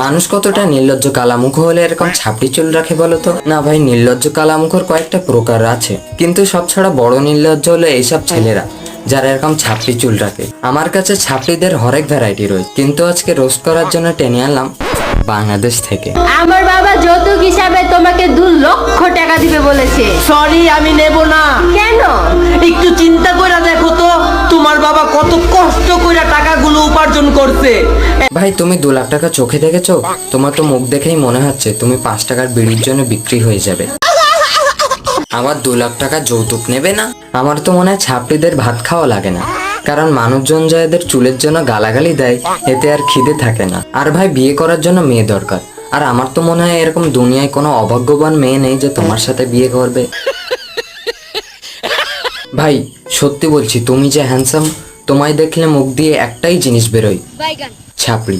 মানুষ কতটা নির্লজ্জ কালামুখ হলে এরকম ছাপড়ি চুল রাখে বলো তো? না ভাই, নির্লজ্জ কালামুখর কয়েকটা প্রকার আছে, কিন্তু সব ছাড়া বড় নির্লজ্জ হলো এইসব ছেলেরা যারা এরকম ছাপড়ি চুল রাখে। আমার কাছে ছাপড়িদের হরেক ভ্যারাইটি রয়েছে, কিন্তু আজকে রোস্ট করার জন্য টেনে আনলাম বাংলাদেশ থেকে। আমার বাবা যৌতুক হিসাবে তোমাকে 2 লক্ষ টাকা দিবে বলেছে। সরি, আমি নেব না। কেন? একটু চিন্তা করে দেখো তো, তোমার বাবা কত কষ্ট করে টাকাগুলো উপার্জন করছে। ভাই, তুমি 2 লাখ টাকা চোখে দেখেছো? তোমার তো মুখ দেখেই মনে হচ্ছে তুমি 5 টাকার বিড়ির জন্য বিক্রি হয়ে যাবে। আবার 2 লাখ টাকা যৌতুক নেবে না? আমার তো মনে হয় ছাপড়িদের ভাত খাওয়া লাগে না, কারণ মানুষজন যা এদের চুলের জন্য গালাগালি দেয় এতে আর খিদে থাকে না। আর ভাই, বিয়ে করার জন্য মেয়ে দরকার, আর আমার তো মনে হয় এরকম দুনিয়ায় কোনো অভাগ্যবান মেয়ে নেই যে তোমার সাথে বিয়ে করবে। ভাই সত্যি বলছি, তুমি যে হ্যান্ডসাম, তোমায় দেখলে মুখ দিয়ে একটাই জিনিস বেরোয়, ছাপড়ি।